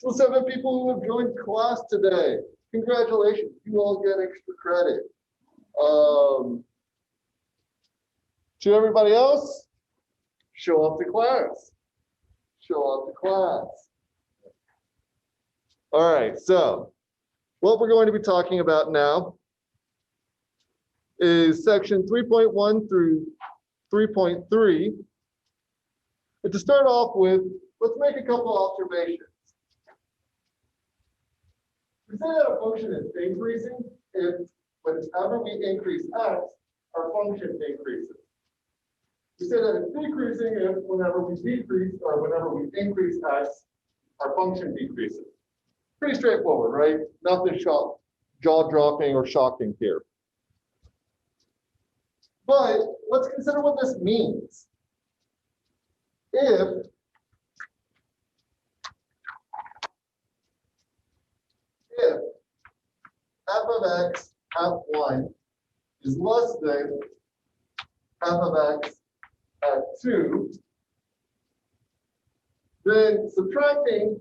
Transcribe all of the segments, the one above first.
So 7 people who have joined class today. Congratulations, you all get extra credit. To everybody else, show off to class. Show off to class. All right, so what we're going to be talking about now is section 3.1 through 3.3. And to start off with, let's make a couple observations. We say that a function is increasing if whenever we increase x, our function increases. We say that it's decreasing if whenever we decrease or whenever we increase x, our function decreases. Pretty straightforward, right? Nothing jaw-dropping or shocking here. But let's consider what this means. If f of x at 1 is less than f of x at 2, then subtracting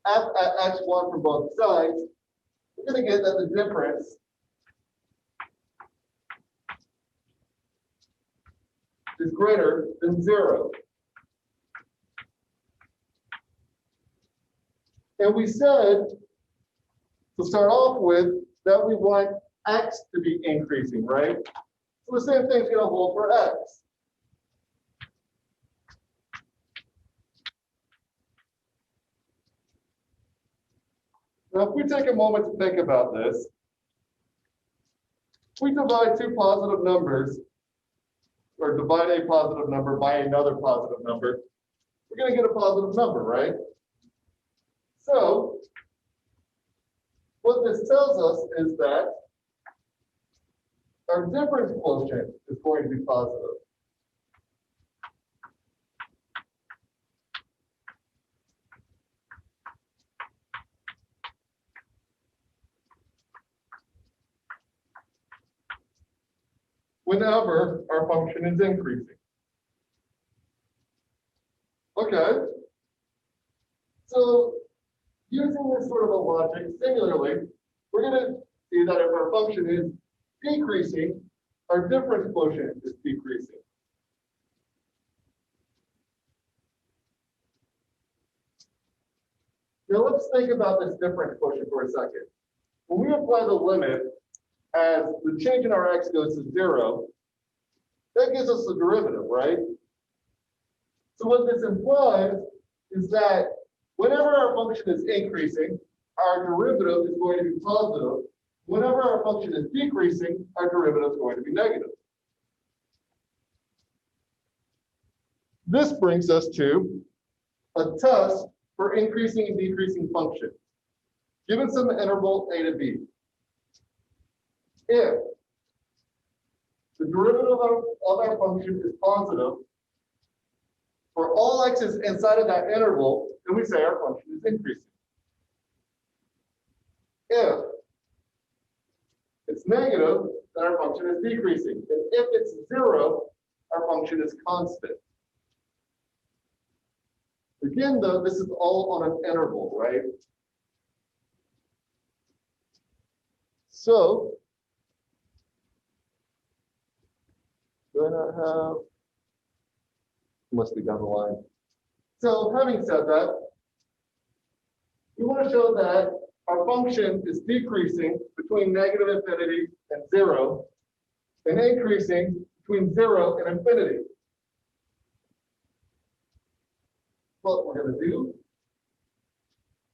f at x1 from both sides, we're going to get that the difference is greater than 0. And we said, to start off with, that we want x to be increasing, right? So the same thing's going to hold for x. Now, if we take a moment to think about this, if we divide two positive numbers, or divide a positive number by another positive number, we're going to get a positive number, right? So, what this tells us is that our difference quotient is going to be positive. Whenever our function is increasing. Okay. So, using this sort of a logic, singularly, we're going to see that if our function is decreasing, our difference quotient is decreasing. Now let's think about this difference quotient for a second. When we apply the limit as the change in our x goes to 0, that gives us the derivative, right? So what this implies is that whenever our function is increasing, our derivative is going to be positive. Whenever our function is decreasing, our derivative is going to be negative. This brings us to a test for increasing and decreasing functions. Given some interval a to b, if the derivative of our function is positive for all x's inside of that interval, then we say our function is increasing. If it's negative, then our function is decreasing. And if it's 0, our function is constant. Again, though, this is all on an interval, right? So, do I not have? Must be down the line. So, having said that, we want to show that our function is decreasing between negative infinity and 0, and increasing between 0 and infinity. What we're going to do,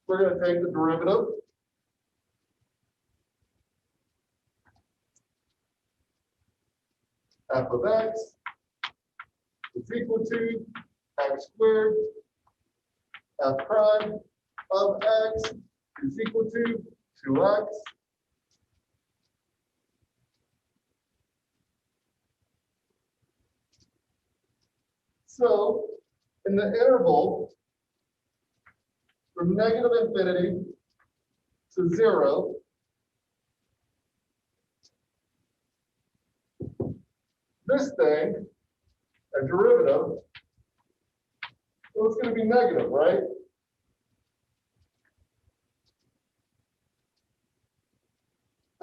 we're going to take the derivative f of x is equal to x squared f prime of x is equal to 2x so in the interval from negative infinity to 0, this thing, a derivative, well, it's going to be negative, right?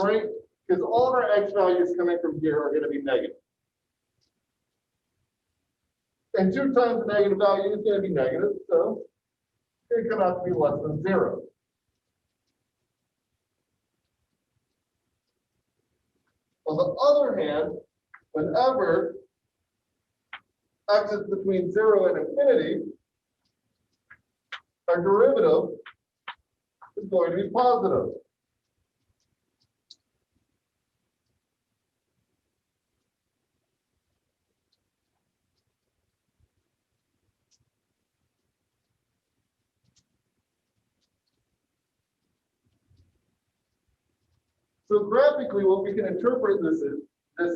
right? Because all of our x values coming from here are going to be negative. And 2 times the negative value is going to be negative, so it's going to come out to be less than 0. On the other hand, whenever x is between 0 and infinity, our derivative is going to be positive. So graphically, what we can interpret this as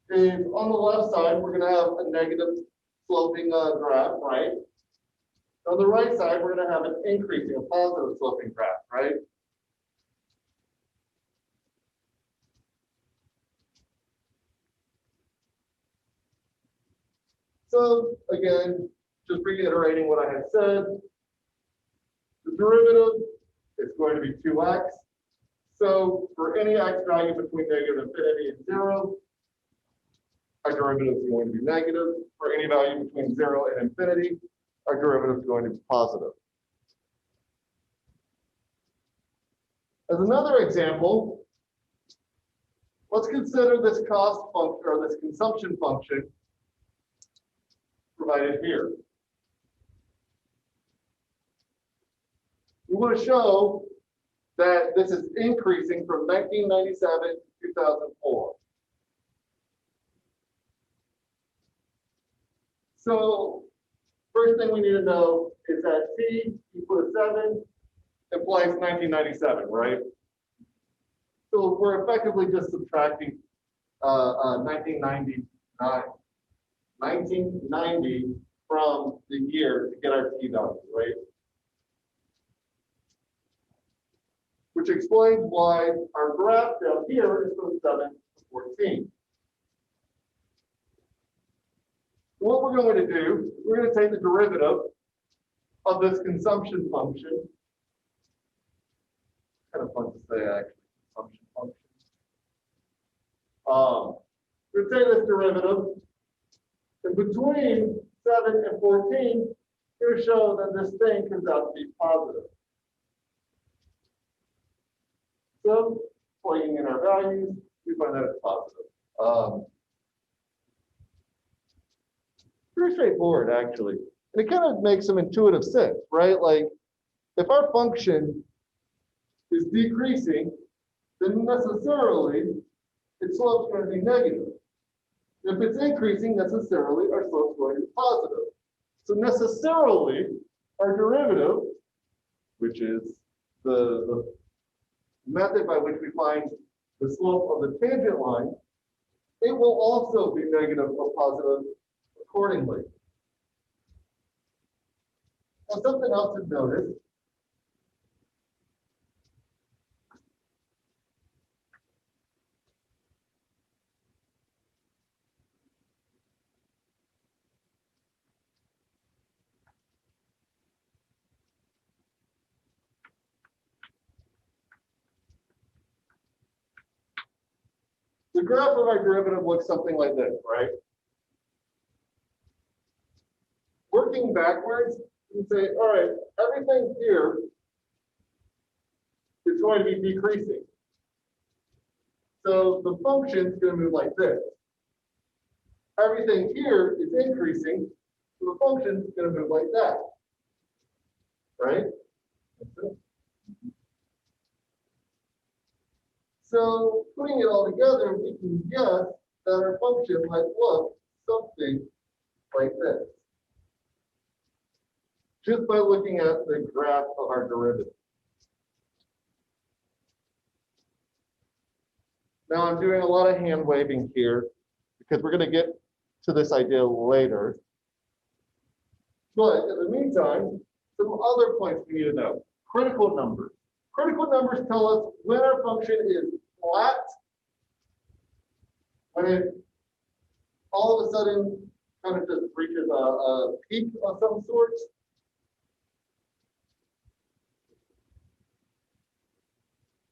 is on the left side, we're going to have a negative sloping graph, right? On the right side, we're going to have an increasing, a positive sloping graph, right? So again, just reiterating what I had said, the derivative is going to be 2x. So for any x value between negative infinity and 0, our derivative is going to be negative. For any value between 0 and infinity, our derivative is going to be positive. As another example, let's consider this cost function or this consumption function provided here. We want to show that this is increasing from 1997 to 2004. So first thing we need to know is that t equal to 7 implies 1997, right? So we're effectively just subtracting 1990 from the year to get our t value, right? Which explains why our graph down here is from 7 to 14. What we're going to do, we're going to take the derivative of this consumption function. Kind of fun to say, actually, consumption function. We're going to take this derivative, and between 7 and 14, we're going to show that this thing comes out to be positive. So, plugging in our values, we find that it's positive. Pretty straightforward, actually. And it kind of makes some intuitive sense, right? Like, if our function is decreasing, then necessarily its slope is going to be negative. If it's increasing, necessarily our slope is going to be positive. So necessarily, our derivative, which is the method by which we find the slope of the tangent line, it will also be negative or positive accordingly. Now, something else to notice. The graph of our derivative looks something like this, right? Working backwards, you can say, all right, everything here is going to be decreasing. So the function is going to move like this. Everything here is increasing, so the function is going to move like that. Right? So putting it all together, we can guess that our function might look something like this, just by looking at the graph of our derivative. Now I'm doing a lot of hand waving here because we're going to get to this idea later. But in the meantime, some other points we need to know. Critical numbers. Critical numbers tell us when our function is flat, when it all of a sudden kind of just reaches a peak of some sort.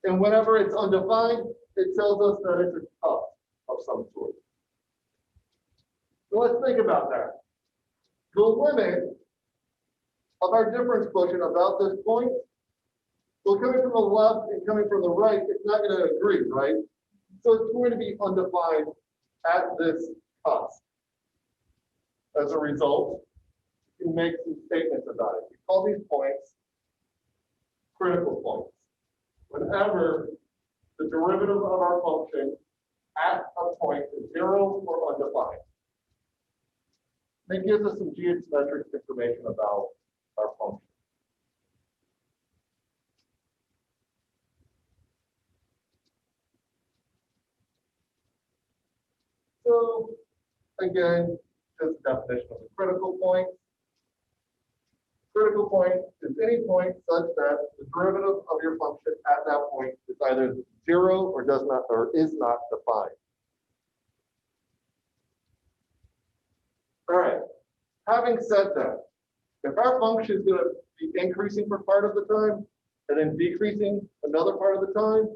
And whenever it's undefined, it tells us that it's a cup of some sort. So let's think about that. The limit of our difference quotient about this point, well, coming from the left and coming from the right, it's not going to agree, right? So it's going to be undefined at this cost. As a result, you can make some statements about it. We call these points critical points. Whenever the derivative of our function at a point is 0 or undefined. It gives us some geometric information about our function. So again, just the definition of a critical point. Critical point is any point such that the derivative of your function at that point is either 0 or does not or is not defined. All right. Having said that, if our function is going to be increasing for part of the time and then decreasing another part of the time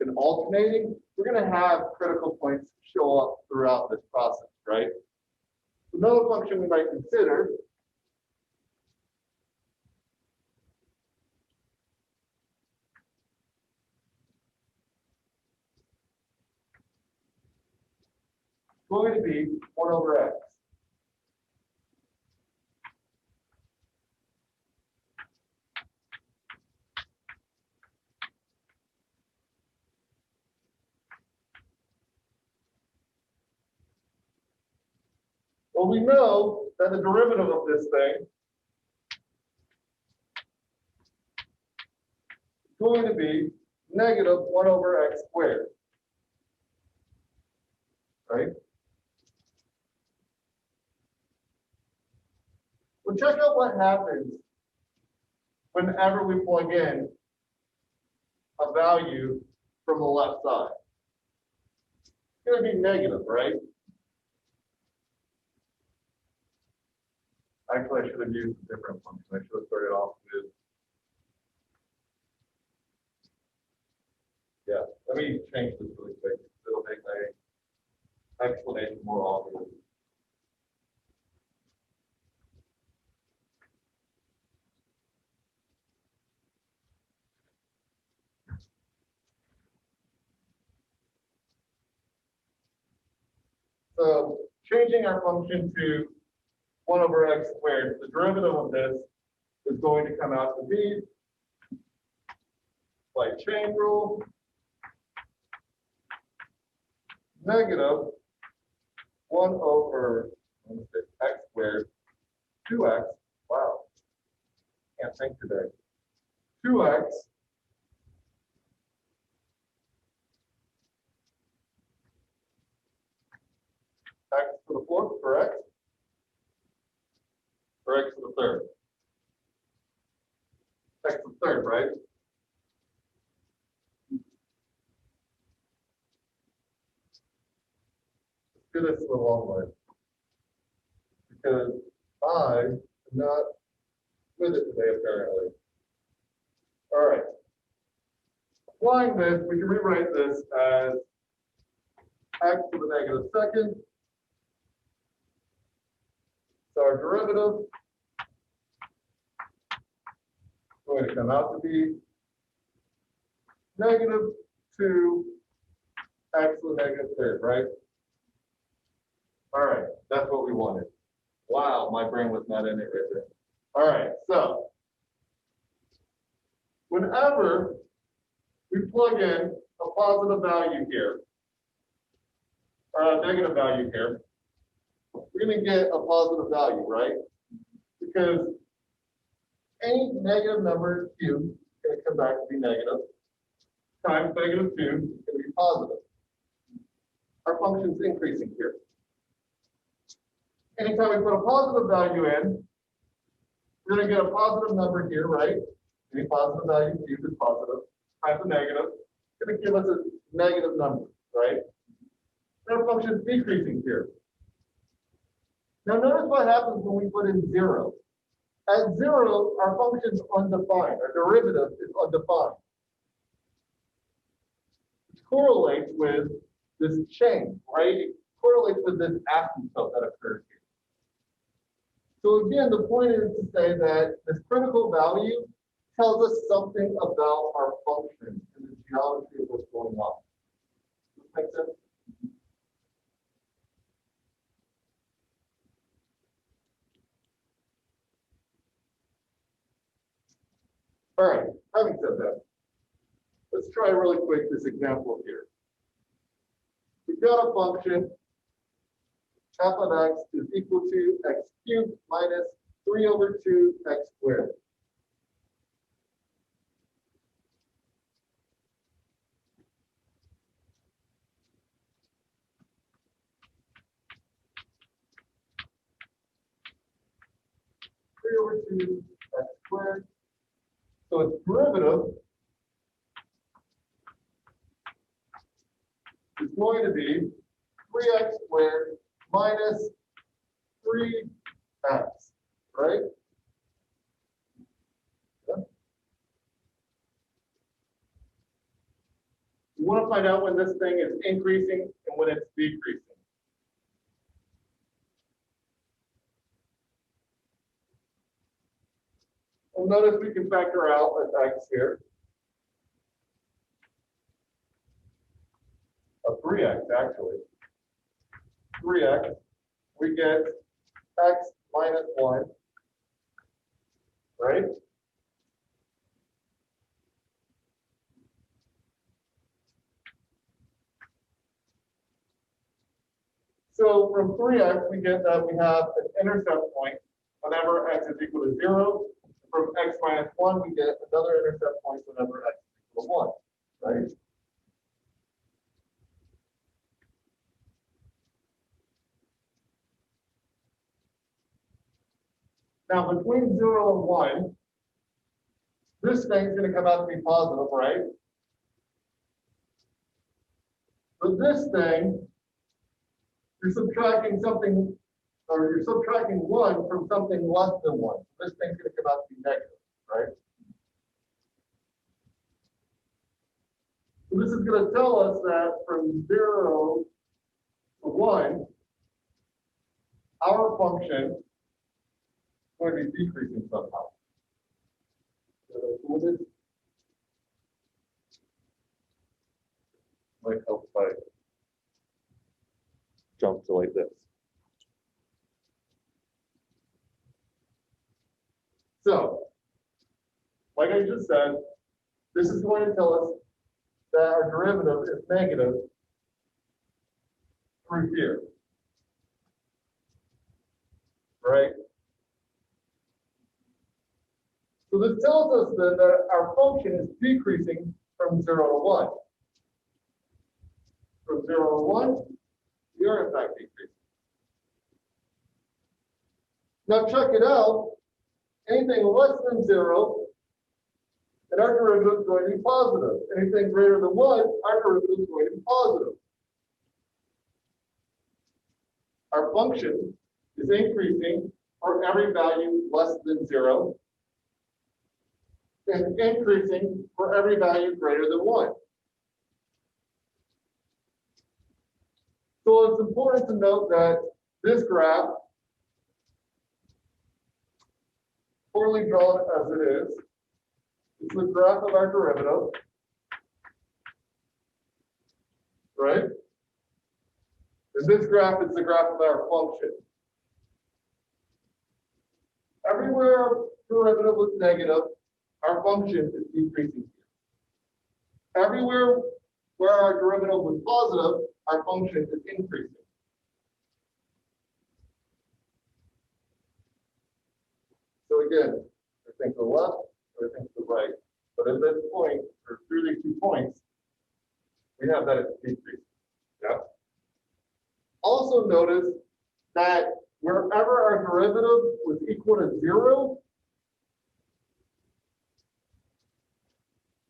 and alternating, we're going to have critical points show up throughout this process, right? Another function we might consider is going to be 1 over x. Well, we know that the derivative of this thing is going to be negative 1 over x squared, right? Well, check out what happens whenever we plug in a value from the left side. It's going to be negative, right? Actually, I should have used a different function. I should have started off with, yeah, let me change this really quick. It'll make my explanation more obvious. So changing our function to 1 over x squared, the derivative of this is going to come out to be, by chain rule, negative 1 over x squared, 2x, wow, can't think today, 2x x to the 4th for x, or x to the 3rd? X to the 3rd, right? Let's do this the long way. Because I am not with it today, apparently. All right. Applying this, we can rewrite this as x to the negative 2nd. So our derivative is going to come out to be negative 2 x to the negative 3rd, right? All right, that's what we wanted. Wow, my brain was not in it right there. All right, so whenever we plug in a positive value here, or a negative value here, we're going to get a positive value, right? Because any negative number cubed is going to come back to be negative, times negative 2 is going to be positive. Our function's increasing here. Anytime we put a positive value in, we're going to get a positive number here, right? Any positive value cubed is positive, times a negative. It's going to give us a negative number, right? And our function's decreasing here. Now notice what happens when we put in 0. At 0, our function's undefined. Our derivative is undefined. correlates with this change, right? It correlates with this asymptote that occurs here. So again, the point is to say that this critical value tells us something about our function and the geometry of what's going on. Does that make sense? All right, having said that, let's try really quick this example here. We've got a function, f of x is equal to x cubed minus 3 over 2 x squared. Over 2 x squared. So its derivative is going to be 3x squared minus 3x, right? Yeah. You want to find out when this thing is increasing and when it's decreasing. Well, notice we can factor out an x here. A 3x actually. 3x, we get x minus 1, right? So from 3x, we get that we have an intercept point whenever x is equal to 0. From x minus 1, we get another intercept point whenever x is equal to 1, right? Now, between 0 and 1, this thing's going to come out to be positive, right? But this thing, you're subtracting something, or you're subtracting 1 from something less than 1. This thing's going to come out to be negative, right? So this is going to tell us that from 0 to 1, our function is going to be decreasing somehow. Might help if I jump to like this. So, like I just said, this is going to tell us that our derivative is negative through here, right? So this tells us that our function is decreasing from 0 to 1. From 0 to 1, we are in fact decreasing. Now check it out. Anything less than 0, and our derivative is going to be positive. Anything greater than 1, our derivative is going to be positive. Our function is increasing for every value less than 0, and increasing for every value greater than 1. So it's important to note that this graph, poorly drawn as it is the graph of our derivative, right? And this graph is the graph of our function. Everywhere our derivative was negative, our function is decreasing here. Everywhere where our derivative was positive, our function is increasing. So again, I think the left, or I think the right. But at this point, or through these 2 points, we have that it's decreasing. Yeah. Also notice that wherever our derivative was equal to 0,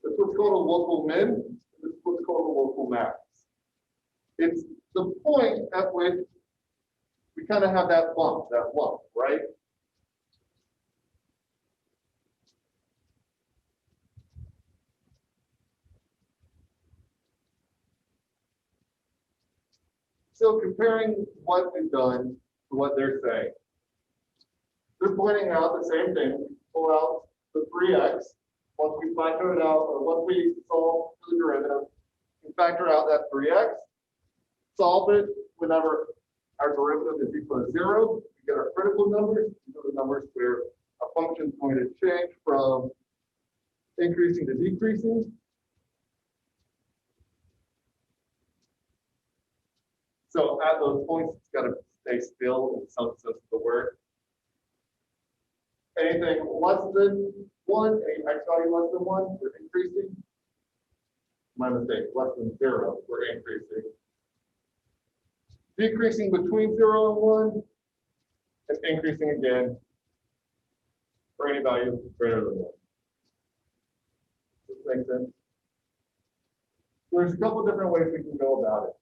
this is what's called a local min, this is what's called a local max. It's the point at which we kind of have that bump, that lump, right? So comparing what we've done to what they're saying. They're pointing out the same thing. Pull out the 3x. Once we factor it out, or once we solve for the derivative, we factor out that 3x, solve it whenever our derivative is equal to 0. We get our critical numbers. These are the numbers where a function is going to change from increasing to decreasing. So at those points, it's got to stay still in some sense of the word. Anything less than 1, any x value less than 1, we're increasing. My mistake, less than 0, we're increasing. Decreasing between 0 and 1, and increasing again for any value greater than 1. Does this make sense? There's a couple different ways we can go about it.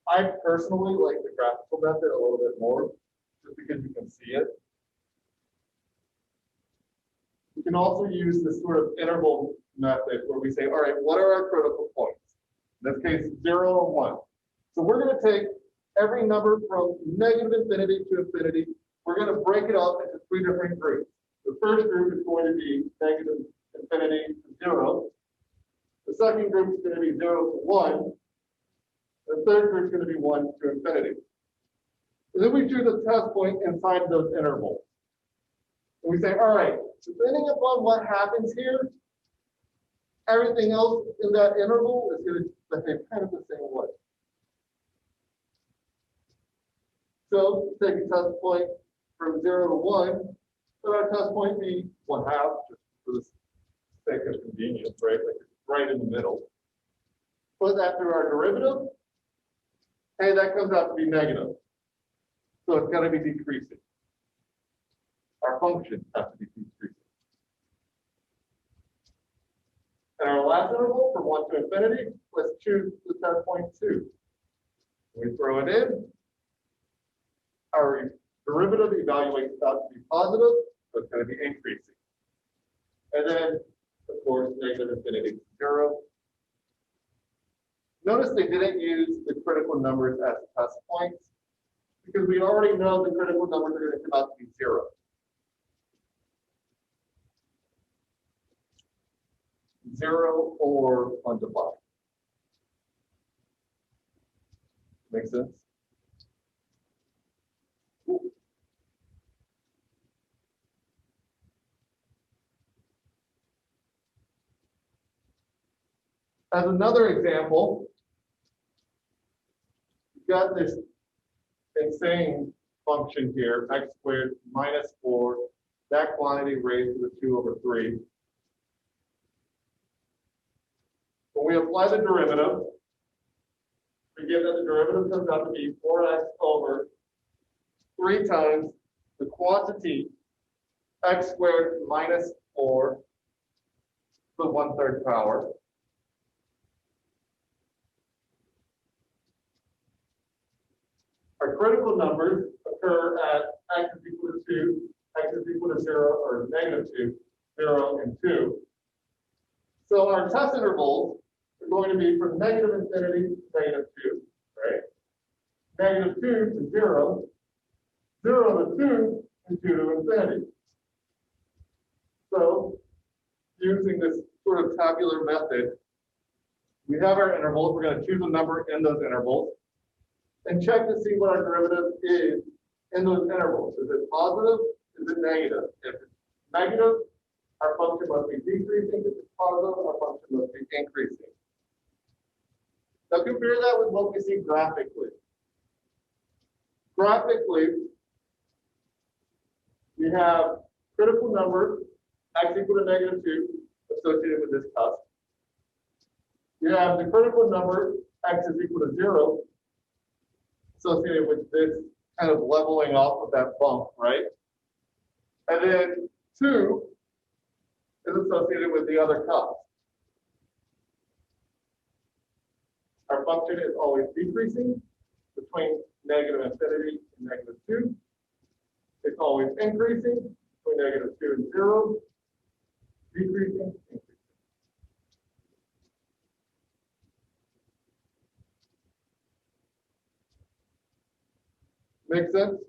I personally like the graphical method a little bit more, just because you can see it. We can also use this sort of interval method where we say, all right, what are our critical points? In this case, 0 and 1. So we're going to take every number from negative infinity to infinity. We're going to break it up into 3 different groups. The first group is going to be negative infinity to 0. The second group is going to be 0 to 1. The third group is going to be 1 to infinity. And then we choose a test point inside those intervals. And we say, all right, depending upon what happens here, everything else in that interval is going to behave kind of the same way. So take a test point from 0 to 1, let our test point be 1/2, just for the sake of convenience, right? Like it's right in the middle. Put that through our derivative. Hey, that comes out to be negative. So it's got to be decreasing. Our function has to be decreasing. And our last interval from 1 to infinity, let's choose the test point 2. We throw it in. Our derivative evaluates out to be positive, so it's going to be increasing. And then, of course, negative infinity to 0. Notice they didn't use the critical numbers as test points because we already know the critical numbers are going to come out to be 0. Zero or undefined. Make sense? As another example, you've got this insane function here, x squared minus 4, that quantity raised to the 2 over 3. When we apply the derivative, we get that the derivative comes out to be 4x over 3 times the quantity x squared minus 4 to the 1/3 power. Our critical numbers occur at x is equal to 2, x is equal to 0, or negative 2, 0, and 2. So our test intervals are going to be from negative infinity to negative 2, right? Negative 2 to 0, 0 to 2, and 2 to infinity. So using this sort of tabular method, we have our intervals. We're going to choose a number in those intervals and check to see what our derivative is in those intervals. Is it positive? Is it negative? If it's negative, our function must be decreasing. If it's positive, our function must be increasing. Now compare that with what we see graphically. Graphically, we have critical number, x equal to negative 2, associated with this cusp. You have the critical number, x is equal to 0, associated with this kind of leveling off of that bump, right? And then 2 is associated with the other cusp. Our function is always decreasing between negative infinity and negative 2. It's always increasing between negative 2 and 0. Decreasing, increasing. Make sense?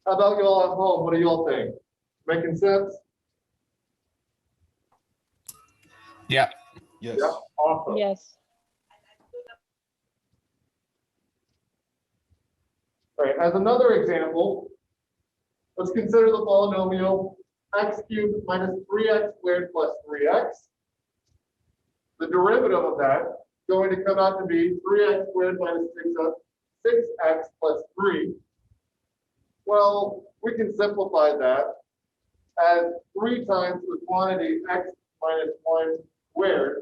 How about y'all at home? What do y'all think? Making sense? Yeah. Yes. Yeah, awesome. Yes. All right, as another example, let's consider the polynomial x cubed minus 3x squared plus 3x. The derivative of that is going to come out to be 3x squared minus 6x plus 3. Well, we can simplify that as 3 times the quantity x minus 1 squared.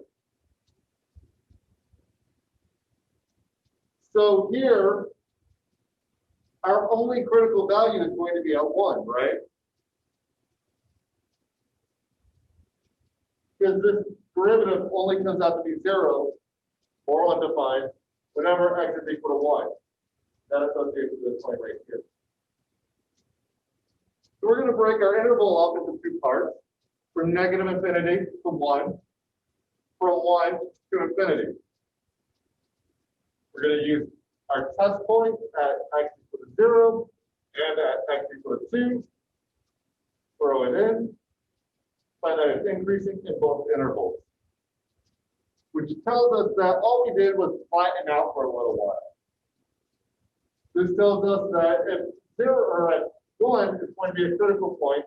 So here, our only critical value is going to be at 1, right? Because this derivative only comes out to be 0 or undefined whenever x is equal to 1. That associates with this point right here. So we're going to break our interval up into 2 parts, from negative infinity to 1, from 1 to infinity. We're going to use our test point at x equal to 0 and at x equal to 2. Throw it in. Find that it's increasing in both intervals, which tells us that all we did was flatten out for a little while. This tells us that if 0 or at 1 is going to be a critical point,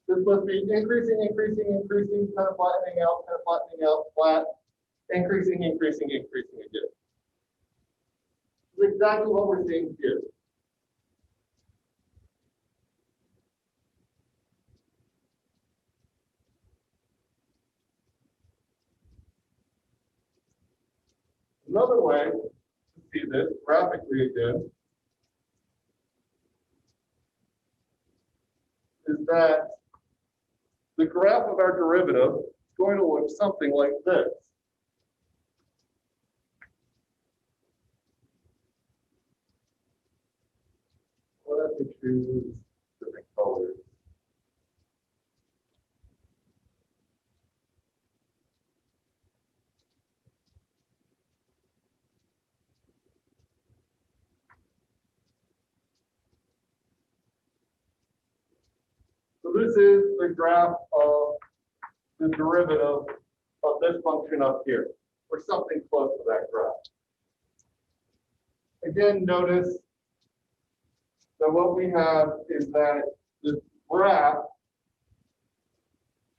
this must be increasing, increasing, increasing, kind of flattening out, flat, increasing, increasing, increasing again. This is exactly what we're seeing here. Another way to see this graphically again is that the graph of our derivative is going to look something like this. Let me choose different colors. So this is the graph of the derivative of this function up here, or something close to that graph. Again, notice that what we have is that this graph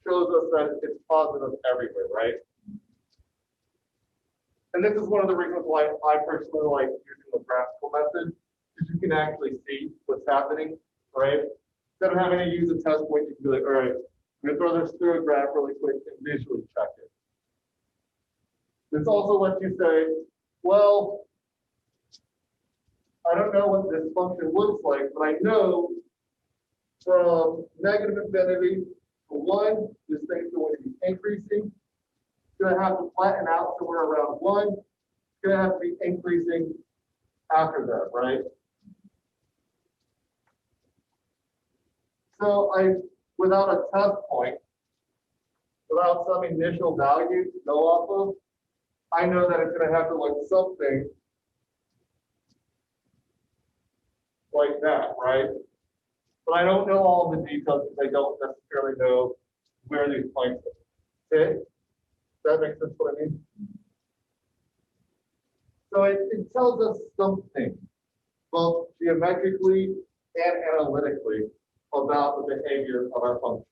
shows us that it's positive everywhere, right? And this is one of the reasons why I personally like using the graphical method, because you can actually see what's happening, right? Instead of having to use a test point, you can be like, all right, I'm going to throw this through a graph really quick and visually check it. This also lets you say, well, I don't know what this function looks like, but I know from negative infinity to 1, this thing's going to be increasing. It's going to have to flatten out somewhere around 1. It's going to have to be increasing after that, right? So without a test point, without some initial value to go off of, I know that it's going to have to look something like that, right? But I don't know all the details because I don't necessarily know where these points are. Okay? Does that make sense what I mean? So it tells us something, both geometrically and analytically, about the behavior of our function.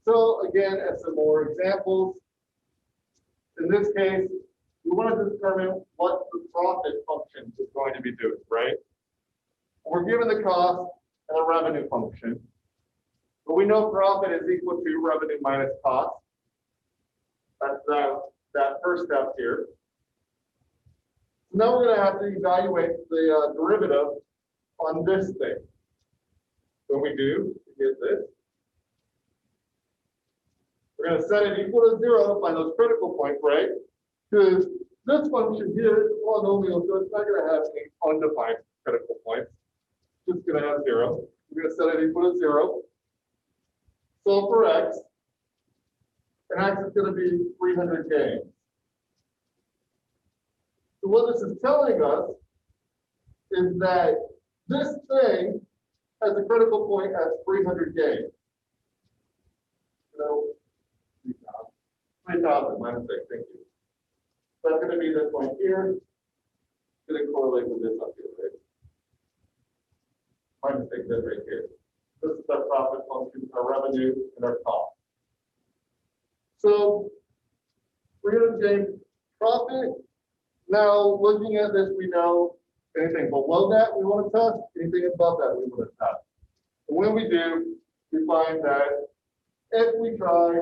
So again, as some more examples, in this case, we want to determine what the profit function is going to be doing, right? We're given the cost and the revenue function, but we know profit is equal to revenue minus cost. That's that first step here. So now we're going to have to evaluate the derivative on this thing. When we do, we get this. We're going to set it equal to 0 to find those critical points, right? Because this function here is a polynomial, so it's not going to have any undefined critical points. It's just going to have 0. We're going to set it equal to 0. Solve for x. And x is going to be 300 gains. So what this is telling us is that this thing has a critical point at 300 gains. So 3,000, my mistake, thank you. That's going to be this point here. It's going to correlate with this up here, right? My mistake, that right here. This is our profit function, our revenue, and our cost. So 300 gains profit. Now, looking at this, we know anything below that we want to test, anything above that we want to test. And when we do, we find that if we try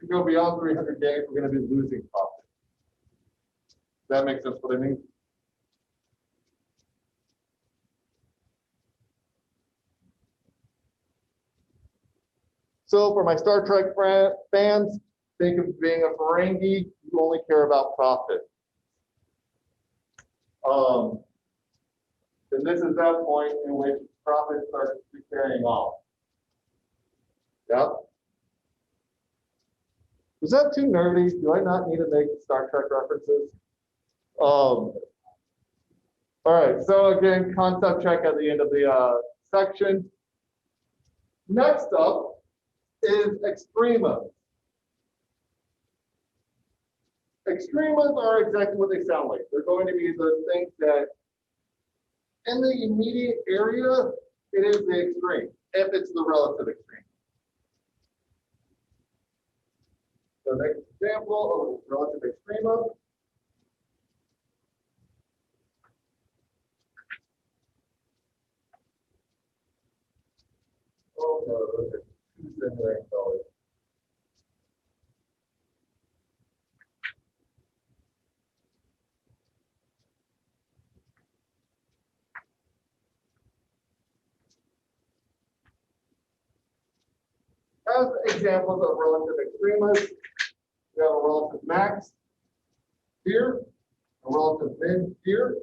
to go beyond 300 gains, we're going to be losing profit. Does that make sense what I mean? So for my Star Trek fans, think of being a Ferengi, you only care about profit. And this is that point in which profit starts carrying off. Yep. Was that too nerdy? Do I not need to make Star Trek references? All right, so again, concept check at the end of the section. Next up is extremas. Extremas are exactly what they sound like. They're going to be the things that in the immediate area, it is the extreme, if it's the relative extreme. So next example of relative extrema. Oh no, those are two simulating colors. As examples of relative extremas, we have a relative max here, a relative min here.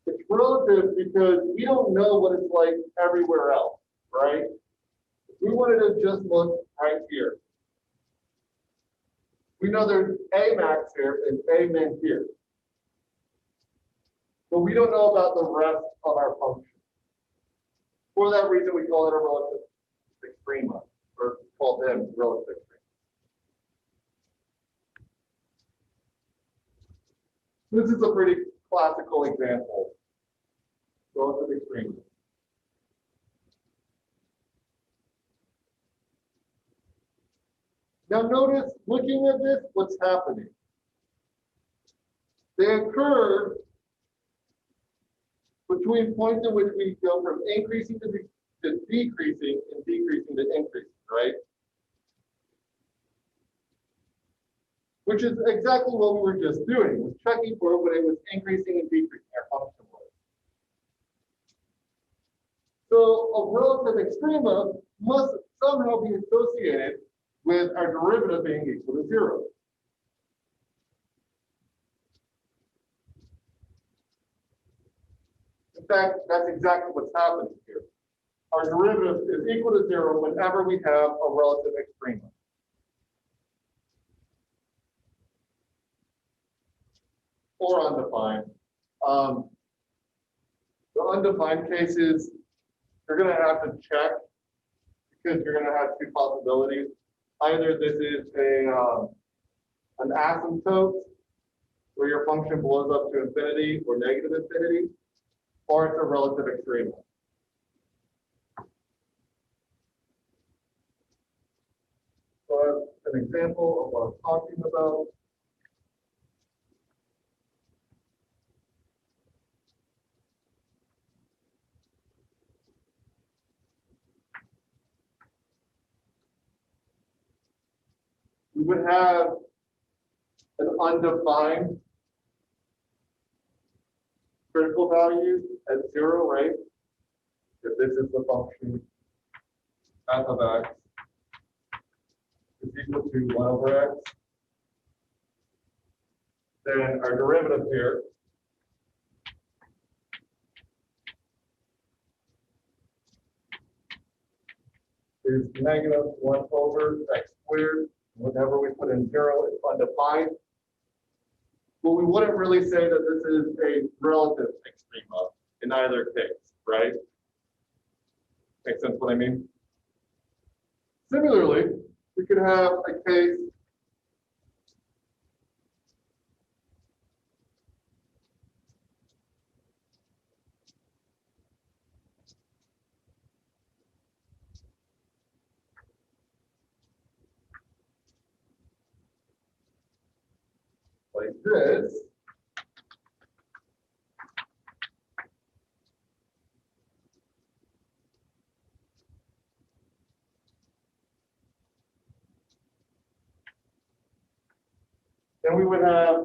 It's relative because we don't know what it's like everywhere else, right? If we wanted to just look right here, we know there's a max here and a min here. But we don't know about the rest of our function. For that reason, we call it a relative extrema, or call them relative extrema. This is a pretty classical example. Relative extrema. Now notice, looking at this, what's happening. They occur between points in which we go from increasing to decreasing and decreasing to increasing, right? Which is exactly what we were just doing, was checking for when it was increasing and decreasing our function was. So a relative extrema must somehow be associated with our derivative being equal to 0. In fact, that's exactly what's happening here. Our derivative is equal to 0 whenever we have a relative extrema. Or undefined. The undefined cases, you're going to have to check because you're going to have two possibilities. Either this is an asymptote where your function blows up to infinity or negative infinity, or it's a relative extrema. So an example of what I'm talking about. We would have an undefined critical value at 0, right? If this is the function f of x is equal to 1 over x. then our derivative here is negative 1 over x squared. Whenever we put in 0, it's undefined. But we wouldn't really say that this is a relative extrema in either case, right? Makes sense what I mean? Similarly, we could have a case like this. Then we would have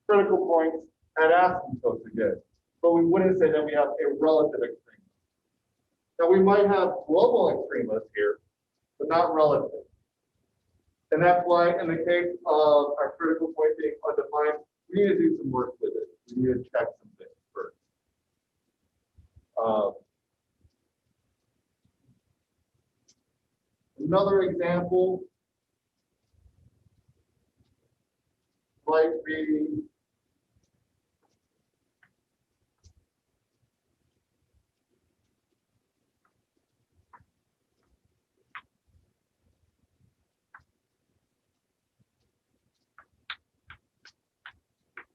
critical points at asymptotes again, but we wouldn't say that we have a relative extrema. Now we might have global extremas here, but not relative. And that's why in the case of our critical point being undefined, we need to do some work with it. We need to check some things first. Another example might be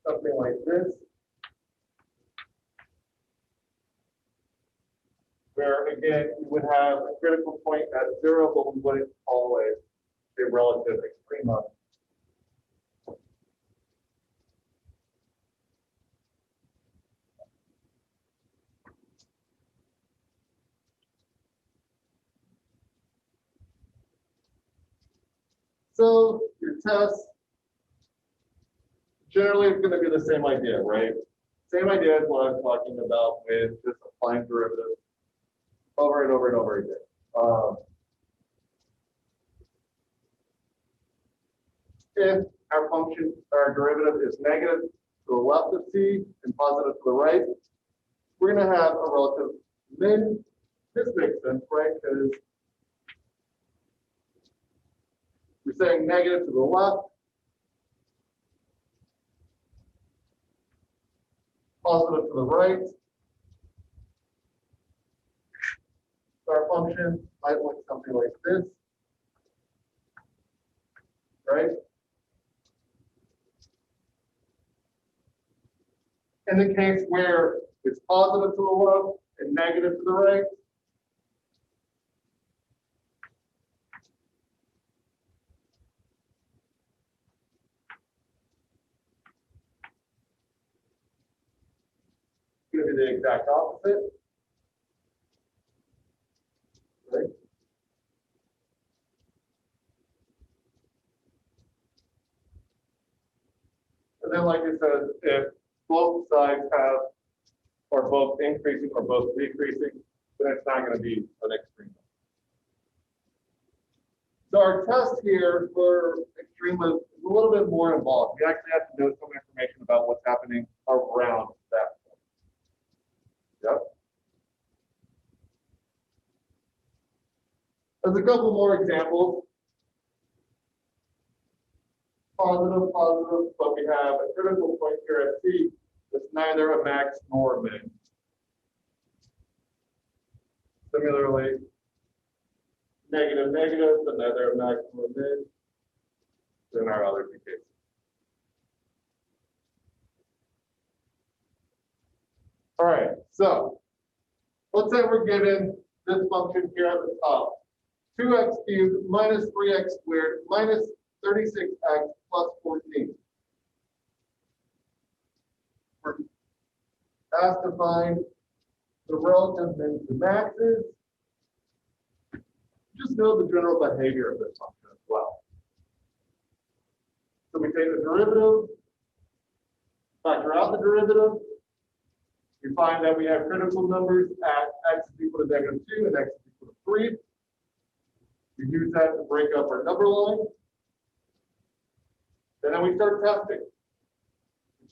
something like this, where again we would have a critical point at 0, but we wouldn't always a relative extrema. So your test generally is going to be the same idea, right? Same idea as what I'm talking about with just applying derivatives over and over and over again. If our function, our derivative is negative to the left of c and positive to the right, we're going to have a relative min. This makes sense, right? Because we're saying negative to the left, positive to the right. So our function might look something like this, right? In the case where it's positive to the left and negative to the right, it's going to be the exact opposite, right? And then, like I said, if both sides are both increasing or both decreasing, then it's not going to be an extreme. So our test here for extrema is a little bit more involved. We actually have to know some information about what's happening around that point. Yep. There's a couple more examples. Positive, positive, but we have a critical point here at C that's neither a max nor a min. Similarly, negative, negative, but neither a max nor a min in our other two cases. All right, so let's say we're given this function here at the top, 2x cubed minus 3x squared minus 36x plus 14. We're asked to find the relative min to maxes. Just know the general behavior of this function as well. So we take the derivative, factor out the derivative. We find that we have critical numbers at x is equal to -2 and x is equal to 3. We use that to break up our number line. And then we start testing.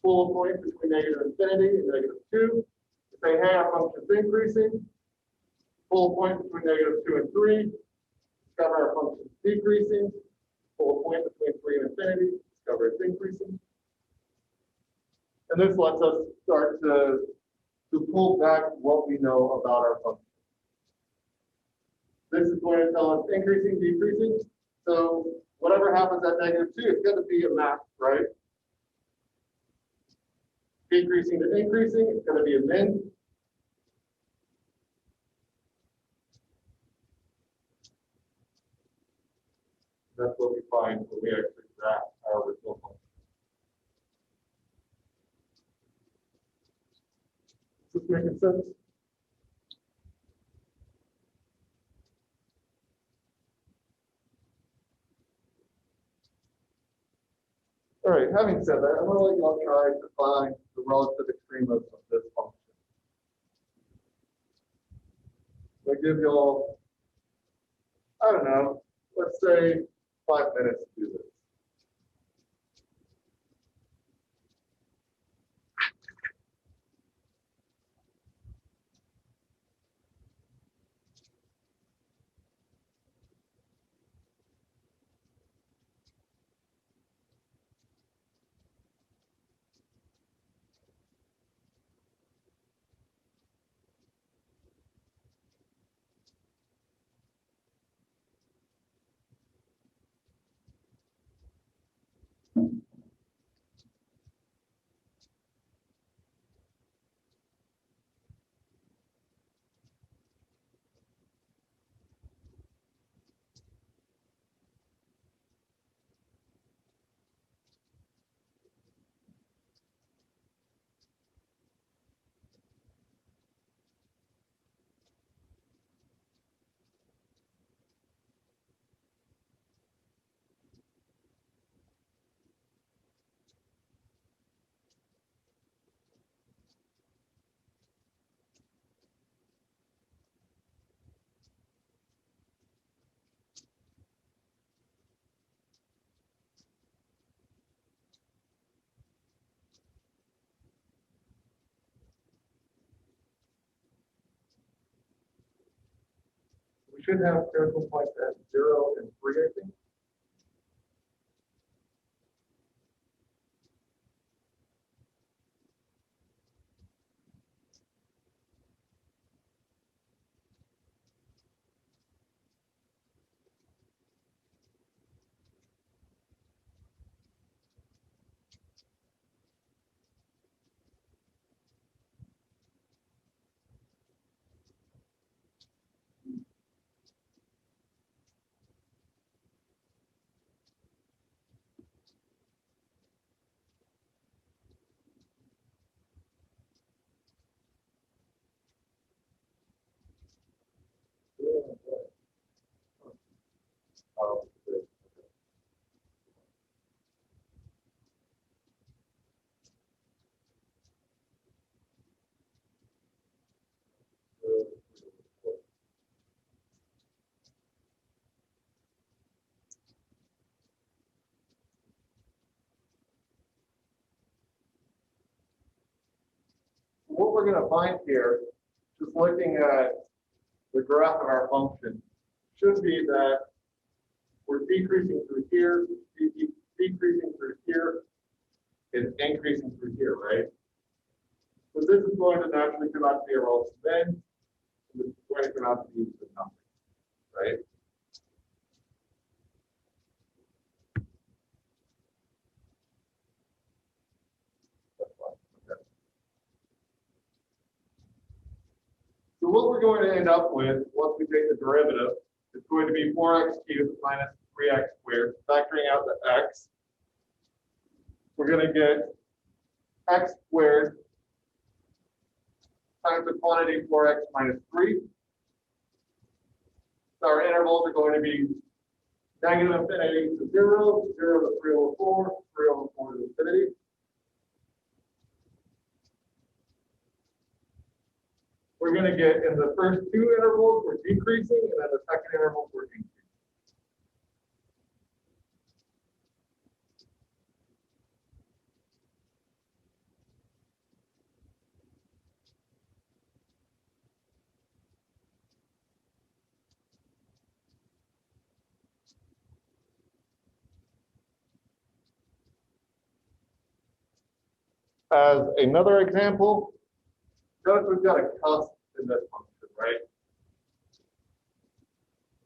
pull a point between negative infinity and -2. Say, hey, our function's increasing. Pull a point between -2 and 3. Discover our function's decreasing. Pull a point between 3 and infinity. Discover it's increasing. And this lets us start to pull back what we know about our function. This is going to tell us increasing, decreasing. So whatever happens at -2, it's going to be a max, right? Decreasing to increasing, it's going to be a min. That's what we find when we actually graph our original function. Is this making sense? All right, having said that, I'm going to let you all try to find the relative extremes of this function. I give you all, I don't know, let's say 5 minutes to do this. We should have critical points at 0 and 3, I think. What we're going to find here, just looking at the graph of our function, should be that we're decreasing through here, decreasing through here, and increasing through here, right? So this is going to naturally come out to be a relative min, and this is going to come out to be nothing, right? So what we're going to end up with, once we take the derivative, is going to be 4x cubed minus 3x squared. Factoring out the x, we're going to get x squared times the quantity 4x minus 3. So our intervals are going to be negative infinity to 0, 0 to 3 over 4, 3 over 4 to infinity. We're going to get in the first two intervals, we're decreasing, and then the second interval, we're increasing. As another example, notice we've got a cusp in this function, right?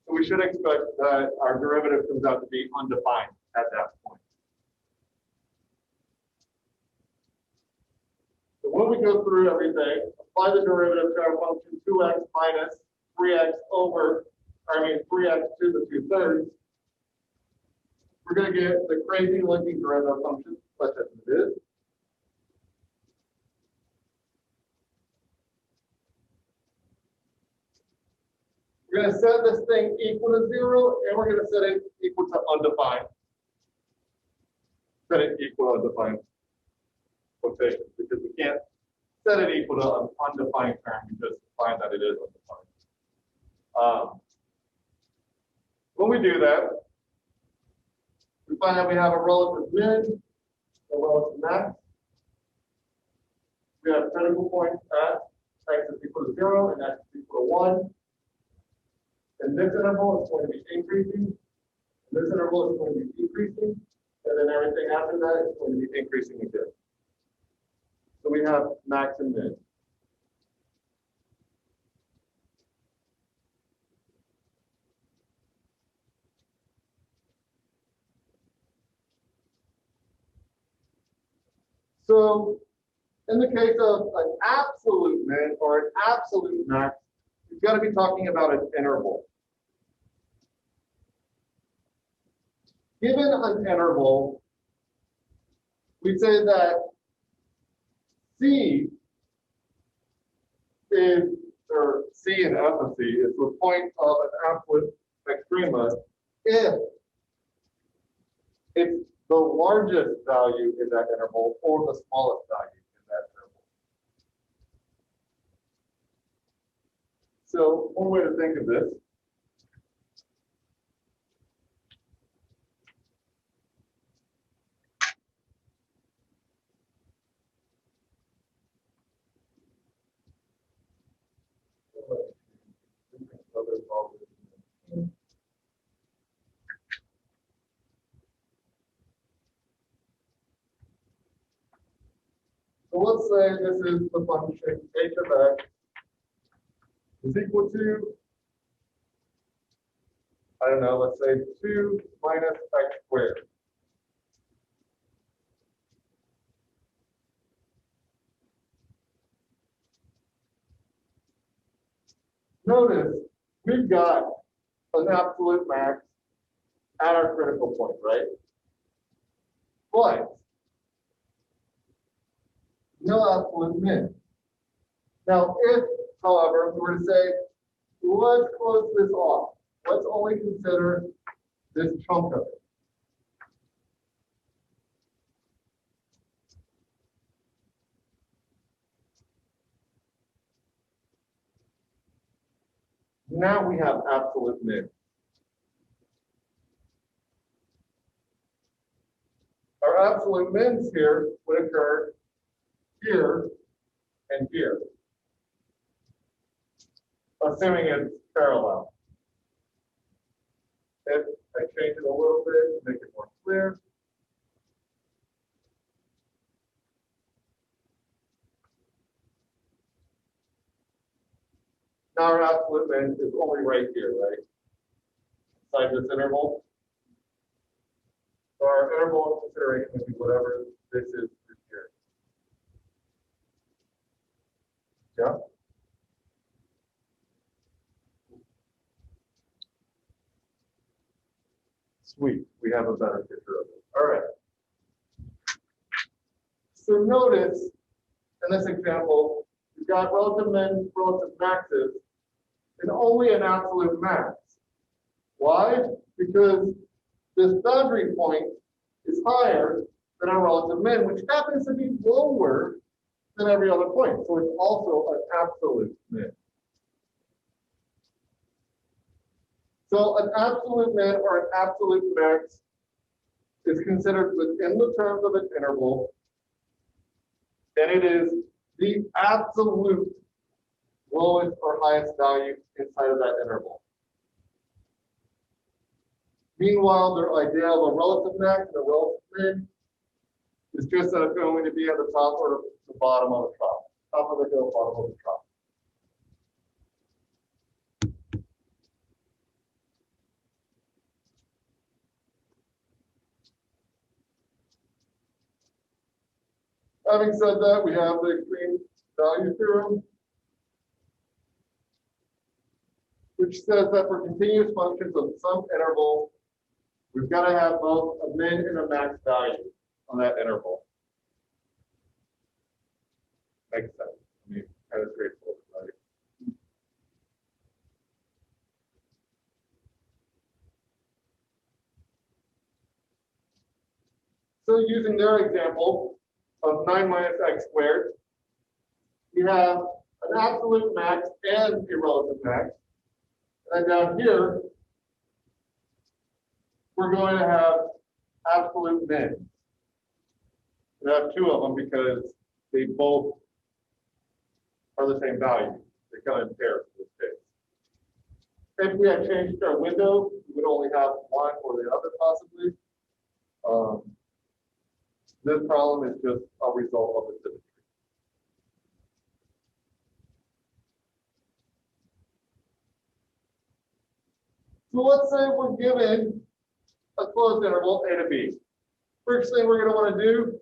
So we should expect that our derivative comes out to be undefined at that point. So when we go through everything, apply the derivative to our function 2x minus 3x over, 3x to the 2/3. We're going to get the crazy looking derivative function, such as it is. We're going to set this thing equal to 0, and we're going to set it equal to undefined. Set it equal to undefined quotations, because we can't set it equal to an undefined term. We just find that it is undefined. When we do that, we find that we have a relative min, a relative max. We have critical points at x is equal to 0 and x is equal to 1. And this interval is going to be increasing. And this interval is going to be decreasing. And then everything after that is going to be increasing again. So we have max and min. So in the case of an absolute min or an absolute max, you've got to be talking about an interval. Given an interval, we say that C is, or C and F of C is the point of an absolute extrema if it's the largest value in that interval or the smallest value in that interval. So one way to think of this so let's say this is the function h of x is equal to, I don't know, let's say 2 minus x squared. Notice we've got an absolute max at our critical point, right? But no absolute min. Now, if, however, we were to say, let's close this off. Let's only consider this chunk of it. Now we have absolute min. Our absolute mins here would occur here and here, assuming it's parallel. If I change it a little bit to make it more clear, now our absolute min is only right here, right? Inside this interval. So our interval of consideration would be whatever this is here. Yeah? Sweet, we have a better picture of it. All right. So notice in this example, you've got relative min, relative maxes, and only an absolute max. Why? Because this boundary point is higher than our relative min, which happens to be lower than every other point. So it's also an absolute min. So an absolute min or an absolute max is considered within the terms of an interval, and it is the absolute lowest or highest value inside of that interval. Meanwhile, the idea of a relative max and a relative min It's just that it's going to be at the top or the bottom of the trough. Top of the hill, bottom of the trough. Having said that, we have the extreme value theorem, which says that for continuous functions of some interval, we've got to have both a min and a max value on that interval. Makes sense. I mean, kind of straightforward, right? So using their example of 9 minus x squared, we have an absolute max and a relative max. And down here, we're going to have absolute min. We have two of them because they both are the same value. They come in pairs in this case. If we had changed our window, we would only have one or the other possibly. This problem is just a result of the symmetry. So let's say we're given a closed interval a to b. First thing we're going to want to do,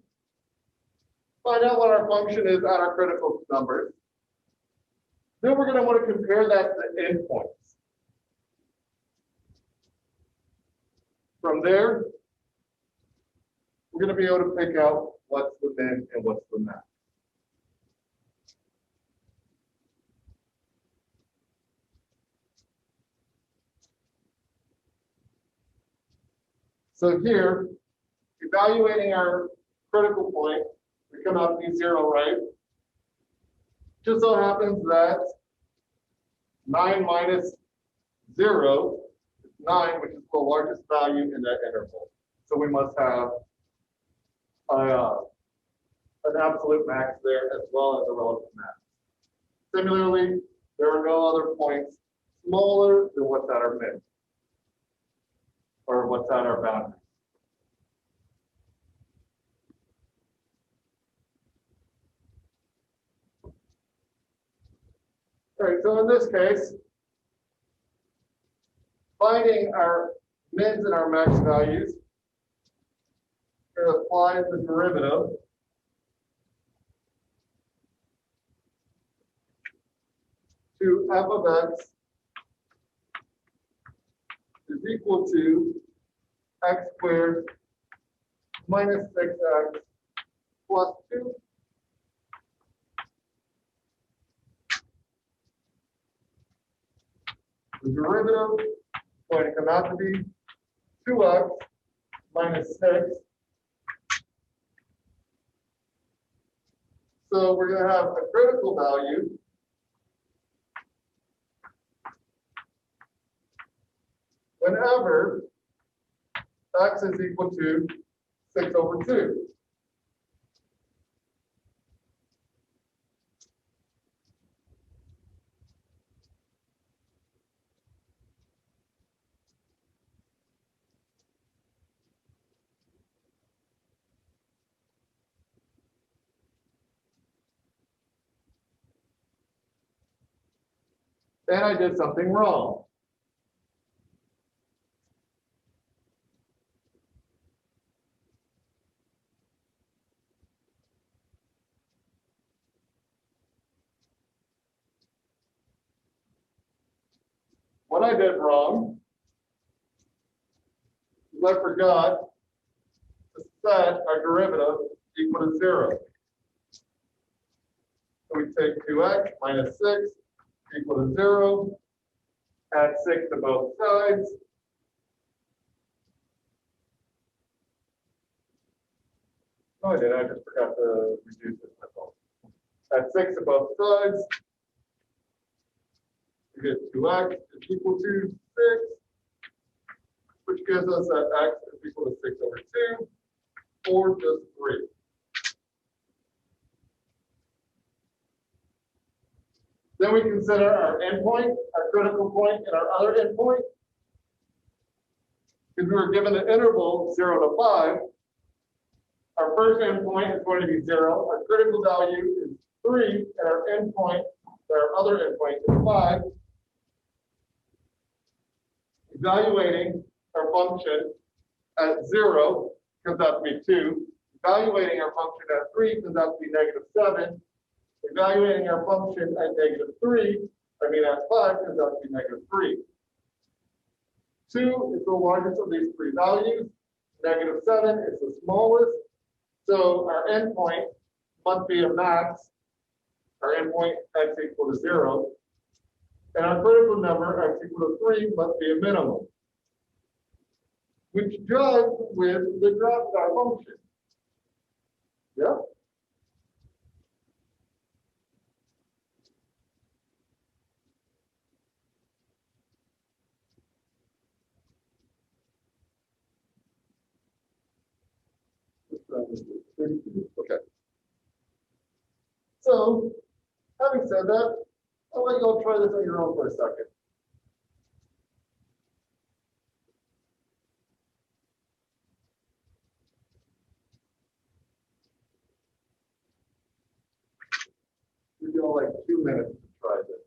find out what our function is at our critical numbers. Then we're going to want to compare that to the endpoints. From there, we're going to be able to pick out what's the min and what's the max. So here, evaluating our critical point, we come out to be 0, right? Just so happens that 9 minus 0 is 9, which is the largest value in that interval. So we must have an absolute max there as well as a relative max. Similarly, there are no other points smaller than what's at our min or what's at our boundary. All right, so in this case, finding our mins and our max values, we're going to apply the derivative to f of x is equal to x squared minus 6x plus 2. The derivative is going to come out to be 2x minus 6. So we're going to have a critical value whenever x is equal to 6 over 2. And I did something wrong. What I did wrong is I forgot to set our derivative equal to 0. So we take 2x minus 6 equal to 0, add 6 to both sides. No, I didn't. I just forgot to reduce it. That's all. Add 6 to both sides. We get 2x is equal to 6, which gives us that x is equal to 6 over 2, or just 3. Then we consider our endpoint, our critical point, and our other endpoint. Because we were given an interval 0 to 5, Our first endpoint is going to be 0. Our critical value is 3, and our endpoint, our other endpoint is 5. Evaluating our function at 0 comes out to be 2. Evaluating our function at 3 comes out to be -7. Evaluating our function at at 5 comes out to be -3. 2 is the largest of these three values. -7 is the smallest. So our endpoint must be a max. Our endpoint x equal to 0. And our critical number x equal to 3 must be a minimum, which jives with the graph of our function. Yeah? Okay. So, having said that, I'll let you all try this on your own for a second. Give you all like 2 minutes to try this.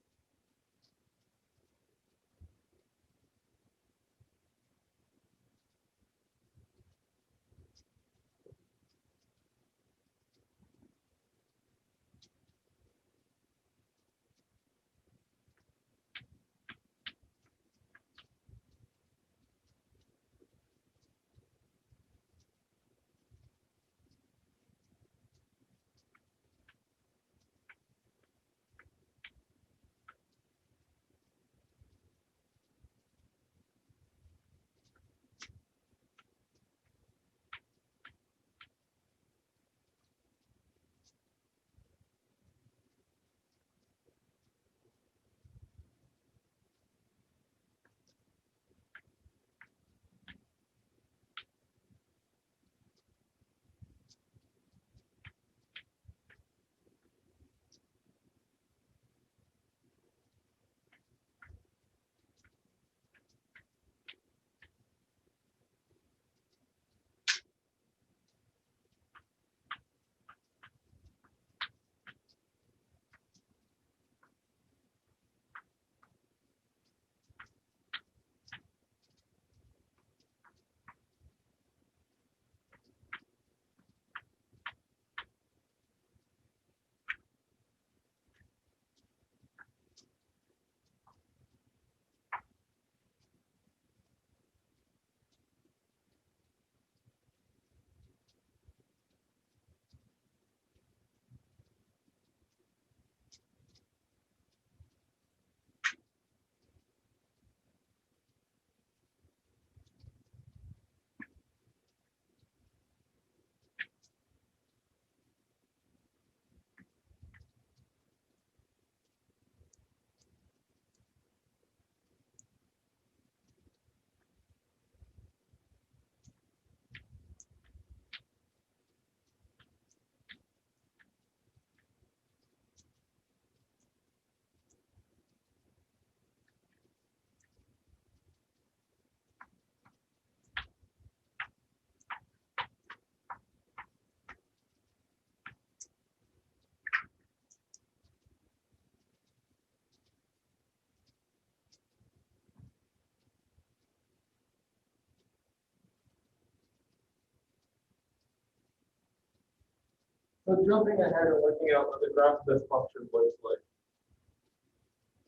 So jumping ahead and looking at what the graph of this function looks like.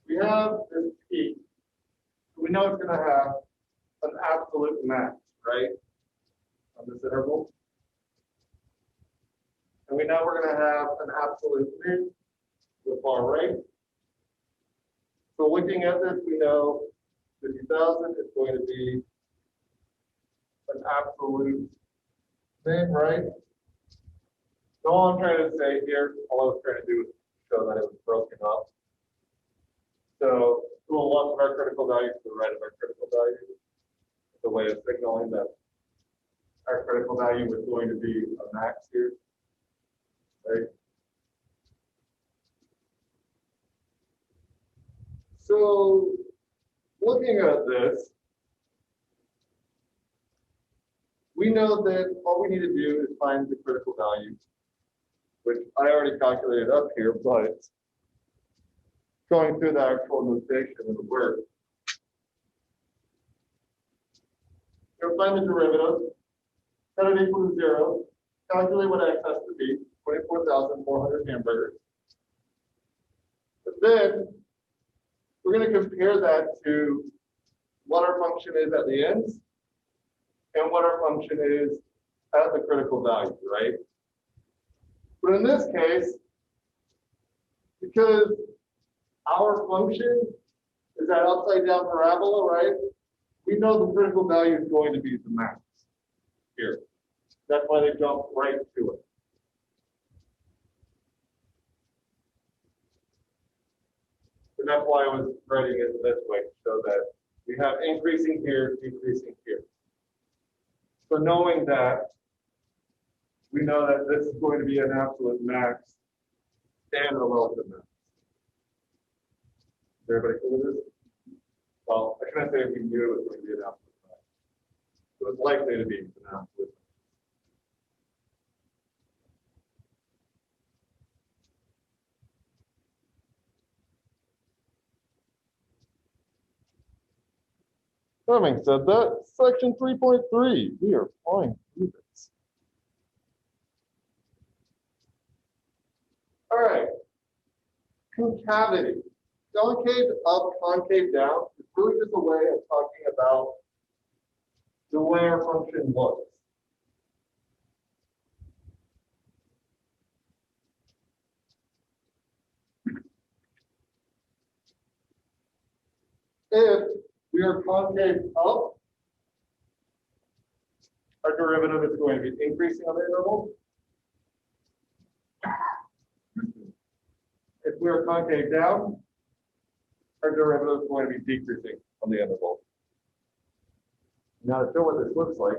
We have this peak. We know it's going to have an absolute max, right? On this interval. And we know we're going to have an absolute min to the far right. So looking at this, we know 50,000 is going to be an absolute min, right? So all I'm trying to say here, all I was trying to do was show that it was broken up. So to the left of our critical value, to the right of our critical value, it's a way of signaling that our critical value is going to be a max here, right? So looking at this, we we know that all we need to do is find the critical value, which I already calculated up here, but going through the actual notation of the word. You'll find the derivative, set it equal to 0, calculate what x has to be, 24,400 hamburgers. But then we're going to compare that to what our function is at the ends and what our function is at the critical value, right? But in this case, because our function is that upside down parabola, right? We know the critical value is going to be the max here. That's why they jump right to it. And that's why I was writing it this way, so that we have increasing here, decreasing here. So knowing that, we know that this is going to be an absolute max and a relative max. Is everybody cool with this? Well, I shouldn't say we knew it was going to be an absolute max. It was likely to be an absolute max. Having said that, section 3.3, we are flying through this. All right, concavity. Concave up, concave down is really just a way of talking about the way our function looks. If we are concave up, our derivative is going to be increasing on the interval. If we are concave down, our derivative is going to be decreasing on the interval. Now to show what this looks like,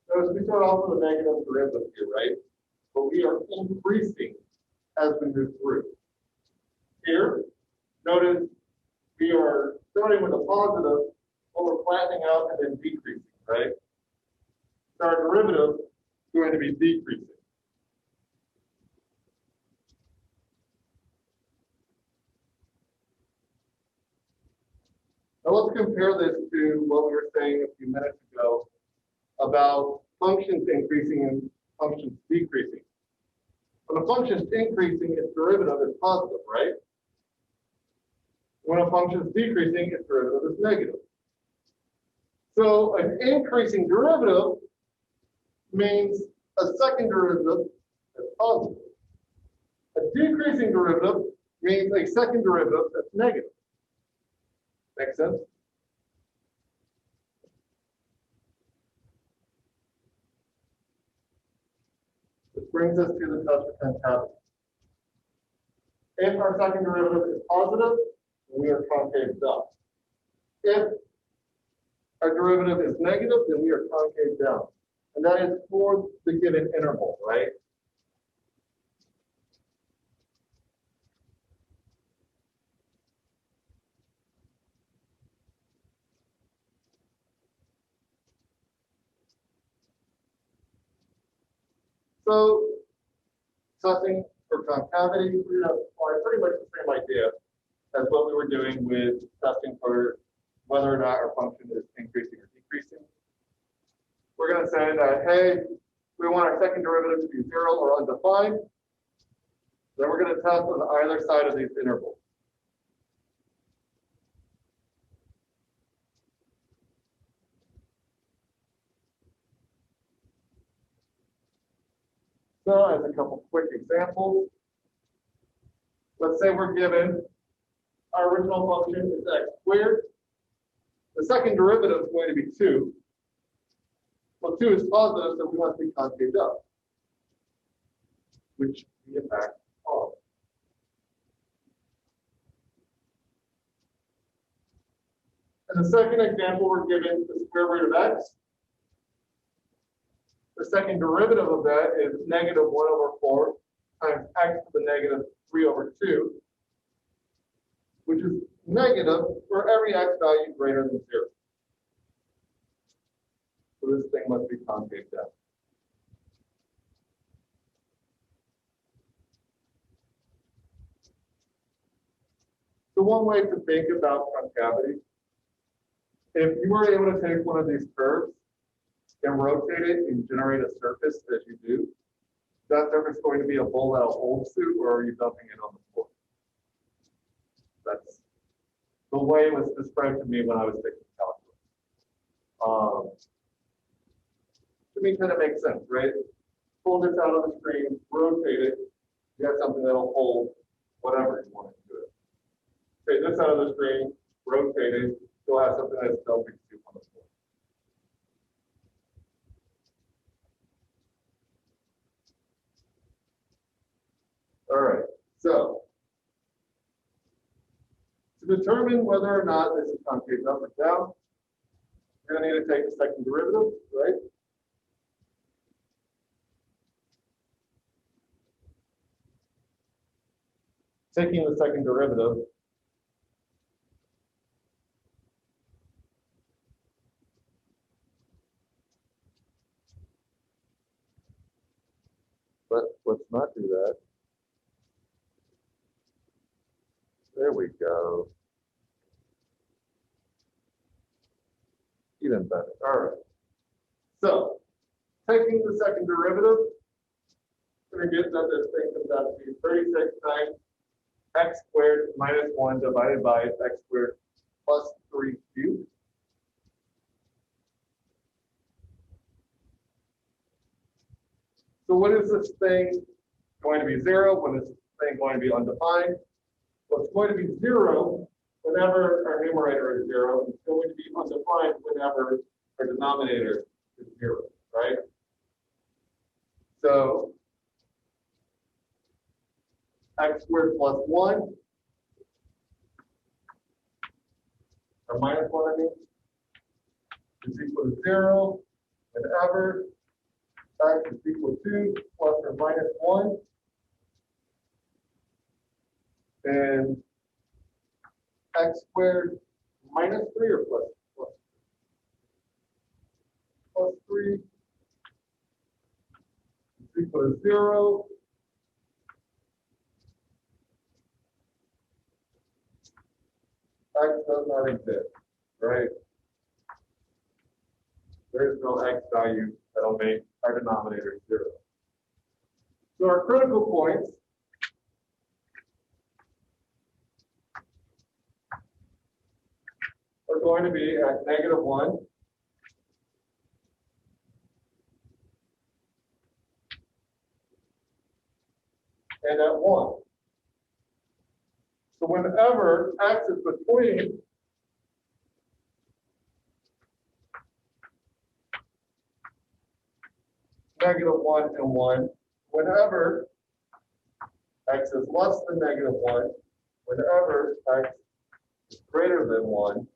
so we start off with a negative derivative here, right? But we are increasing as we move through. Here, notice we are starting with a positive, but we're flattening out and then decreasing, right? So our derivative is going to be decreasing. Now let's compare this to what we were saying a few minutes ago about functions increasing and functions decreasing. When a function is increasing, its derivative is positive, right? When a function is decreasing, its derivative is negative. So an increasing derivative means a second derivative is positive. A decreasing derivative means a second derivative that's negative. Make sense? This brings us to the test for concavity. If our second derivative is positive, we are concave up. If our derivative is negative, then we are concave down. And that is for the given interval, right? So, testing for concavity, we're going to apply pretty much the same idea as what we were doing with testing for whether or not our function is increasing or decreasing. We're going to say that, hey, we want our second derivative to be 0 or undefined. Then we're going to test on either side of these intervals. So as a couple quick examples, let's say we're given our original function is x squared. The second derivative is going to be 2. Well, 2 is positive, so we want to be concave up, which we in fact are. In the second example, we're given the square root of x. The second derivative of that is negative 1 over 4 times x to the negative 3 over 2, which is negative for every x value greater than 0. So this thing must be concave down. So one way to think about concavity, if you were able to take one of these curves and rotate it and generate a surface as you do, that surface is going to be a bowl that'll hold suit, or are you dumping it on the floor? That's the way it was described to me when I was taking calculus. To me, kind of makes sense, right? Pull this out of the screen, rotate it, you have something that'll hold whatever you want to do it. Take this out of the screen, rotate it, you'll have something that's dumping suit on the floor. All right, so to determine whether or not this is concave up or down, you're going to need to take the second derivative, right? Taking the second derivative, but let's not do that. There we go. Even better. All right. So, taking the second derivative, we're going to get that this thing comes out to be 36 times x squared minus 1 divided by x squared plus 3 cubed. So when is this thing going to be 0? When is this thing going to be undefined? Well, it's going to be 0 whenever our numerator is 0. It's going to be undefined whenever our denominator is 0, right? So x squared plus 1, or minus 1, I mean, is equal to 0 whenever x is equal to plus or minus 1. And x squared minus 3 or plus 3 is equal to 0. X does not exist, right? There is no x value that'll make our denominator 0. So our critical points are going to be at -1, and at 1. So whenever x is between -1 and 1, whenever x is less than -1, whenever x is greater than 1,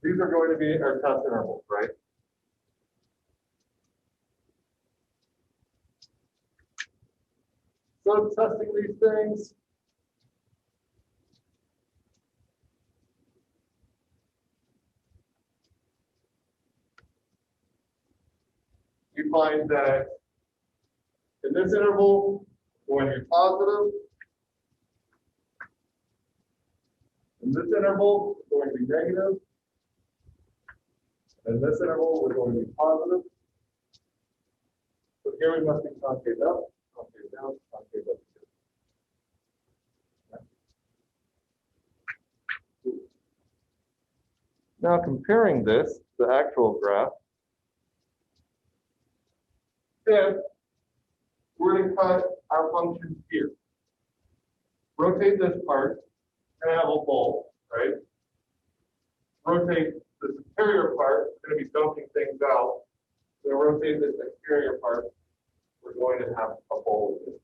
these are going to be our test intervals, right? So testing these things, you find that in this interval, we're going to be positive. In this interval, we're going to be negative. In this interval, we're going to be positive. So here we must be concave up, concave down, concave up. Now comparing this to the actual graph, if we're going to cut our function here, rotate this part and have a bowl, right? Rotate the superior part, we're going to be dumping things out. So rotate this exterior part, we're going to have a bowl with it.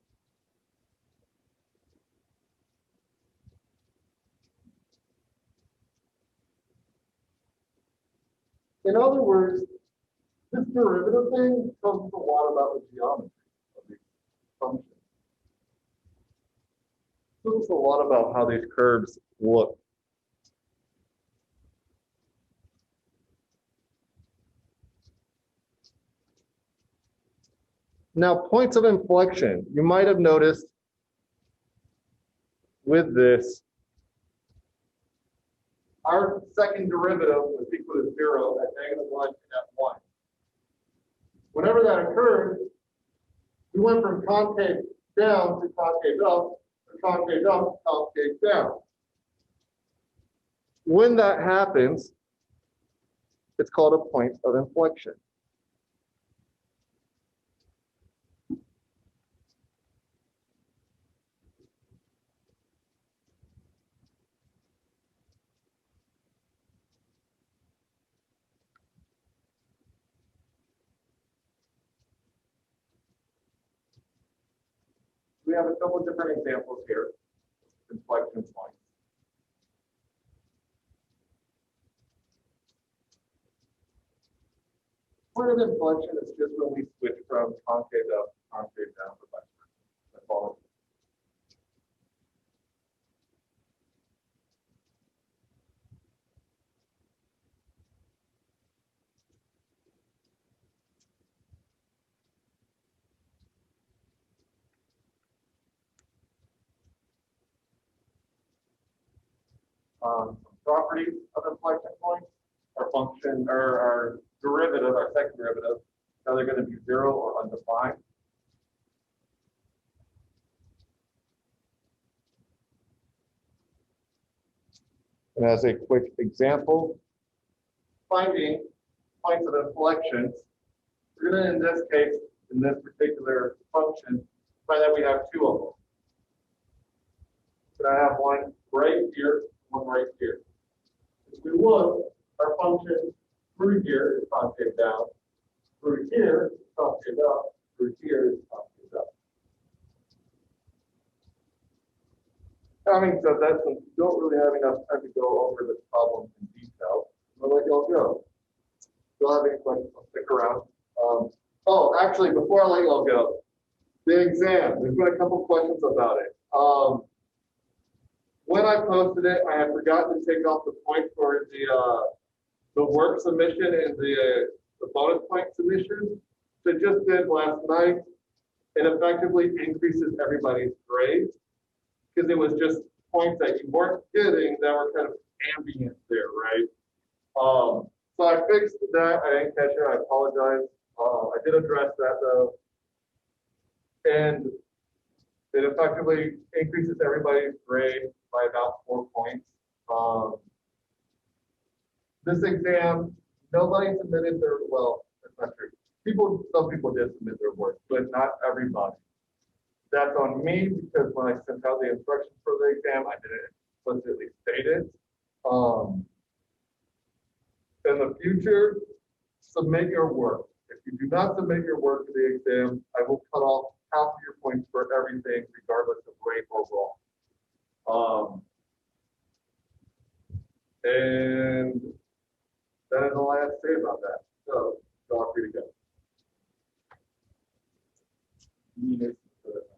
In other words, this derivative thing tells us a lot about the geometry of these functions. It tells us a lot about how these curves look. Now, points of inflection, you might have noticed with this, our second derivative was equal to 0 at -1 and at 1. Whenever that occurred, we went from concave down to concave up, to concave up, concave down. When that happens, it's called a point of inflection. We have a couple of different examples here, inflection points. Point of inflection is just when we switch from concave up to concave down for vice versa. That's all. Some properties of inflection points, our function or our derivative, our second derivative, are they going to be 0 or undefined? And as a quick example, finding points of inflections, we're going to, in this case, in this particular function, find that we have 2 of them. So I have one right here, one right here. If we look, our function through here is concave down, through here is concave up, through here is concave up. Having said that, since we don't really have enough time to go over this problem in detail, I'll let y'all go. If you don't have any questions, I'll stick around. Oh, actually, before I let y'all go, the exam, there's been a couple questions about it. When I posted it, I had forgotten to take off the point for the work submission and the bonus point submission. So just did last night. It effectively increases everybody's grade because it was just points that you weren't getting that were kind of ambient there, right? So I fixed that. I didn't catch it. I apologize. I did address that though. And it effectively increases everybody's grade by about 4 points. This exam, nobody submitted their, well, that's not true. Some people did submit their work, but not everybody. That's on me because when I sent out the instructions for the exam, I didn't explicitly state it. In the future, submit your work. If you do not submit your work for the exam, I will cut off half of your points for everything, regardless